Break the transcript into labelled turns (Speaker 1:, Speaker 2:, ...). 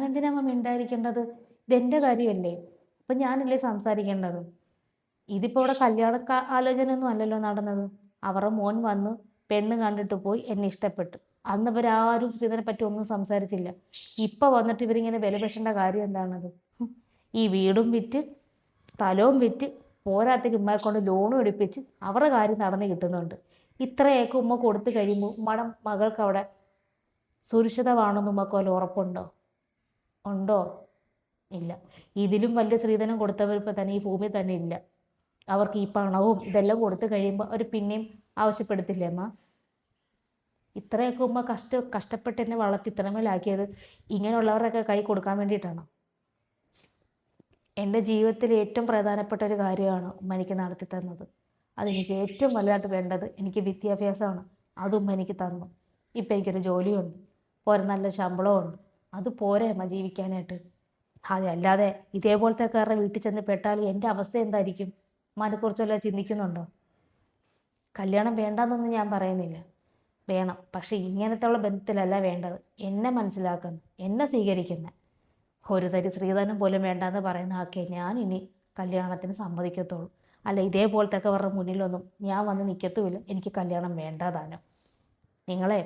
Speaker 1: എന്തിനാ അമ്മ മിണ്ടായിരിക്കേണ്ടത്? ഇതെൻ്റെ കാര്യമല്ലേ? അപ്പം ഞാനല്ലേ സംസാരിക്കേണ്ടത്? ഇതിപ്പോ ഇവിടെ ആലോചനയൊന്നും അല്ലല്ലോ നടന്നത്. അവരുടെ മോൻ വന്നു, പെണ്ണ് കണ്ടിട്ട് പോയി, എന്നെ ഇഷ്ടപ്പെട്ടു. അന്ന് ഇവരാരും ശ്രീധരനെ പറ്റി ഒന്നും സംസാരിച്ചില്ല. ഇപ്പൊ വന്നിട്ട് ഇവരിങ്ങനെ വിലപേശേണ്ട കാര്യം എന്താണത്? ഈ വീടും വിറ്റ് സ്ഥലവും വിറ്റ് പോരാത്തേക്ക് ഉമ്മയെ കൊണ്ട് ലോണും എടുപ്പിച്ച് അവരുടെ കാര്യം നടന്ന് കിട്ടുന്നുണ്ട്. ഇത്രയൊക്കെ ഉമ്മ കൊടുത്തു കഴിയുമ്പോൾ ഉമ്മയുടെ മകൾക്ക് അവിടെ സുരക്ഷിത വേണമെന്ന് ഉമ്മക്ക് വല്ല ഉറപ്പുണ്ടോ? ഉണ്ടോ? ഇല്ല. ഇതിലും വലിയ സ്ത്രീധനം കൊടുത്തവർ ഇപ്പം തന്നെ ഈ ഭൂമി തന്നെ ഇല്ല. അവർക്ക് ഈ പണവും ഇതെല്ലാം കൊടുത്തു കഴിയുമ്പോൾ അവർ പിന്നെയും ആവശ്യപ്പെടുത്തില്ലേ അമ്മ? ഇത്രയൊക്കെ ഉമ്മ കഷ്ടപ്പെട്ട് എന്നെ വളർത്തി ഇത്രമേലാക്കിയത് ഇങ്ങനെയുള്ളവരൊക്കെ കൈ കൊടുക്കാൻ വേണ്ടിയിട്ടാണോ? എൻ്റെ ജീവിതത്തിൽ ഏറ്റവും പ്രധാനപ്പെട്ട ഒരു കാര്യമാണ് ഉമ്മ എനിക്ക് നടത്തി തന്നത്. അതെനിക്ക് ഏറ്റവും വലുതായിട്ട് വേണ്ടത് എനിക്ക് വിദ്യാഭ്യാസമാണ്. അതും ഉമ്മ എനിക്ക് തന്നു. ഇപ്പം എനിക്കൊരു ജോലിയുണ്ട്, ഒരു നല്ല ശമ്പളമുണ്ട്. അത് പോരെ അമ്മ ജീവിക്കാനായിട്ട്? അതെ, അല്ലാതെ ഇതേപോലത്തെക്കാരുടെ വീട്ടിൽ ചെന്ന് പെട്ടാൽ എൻ്റെ അവസ്ഥ എന്തായിരിക്കും? ഉമ്മാനെക്കുറിച്ചെല്ലാം ചിന്തിക്കുന്നുണ്ടോ? കല്യാണം വേണ്ടാന്നൊന്നും ഞാൻ പറയുന്നില്ല, വേണം. പക്ഷെ ഇങ്ങനത്തെ ഉള്ള ബന്ധത്തിലല്ല വേണ്ടത്. എന്നെ മനസ്സിലാക്കുന്ന, എന്നെ സ്വീകരിക്കുന്ന, ഒരു തരി സ്ത്രീധനം പോലും വേണ്ടാന്ന് പറയുന്ന ആക്കെ ഞാൻ ഇനി കല്യാണത്തിന് സമ്മതിക്കത്തുള്ളൂ. അല്ല ഇതേപോലത്തെ ഒക്കെ അവരുടെ മുന്നിലൊന്നും ഞാൻ വന്ന് നിൽക്കത്തുമില്ല. എനിക്ക് കല്യാണം വേണ്ടാതാനും. നിങ്ങളെ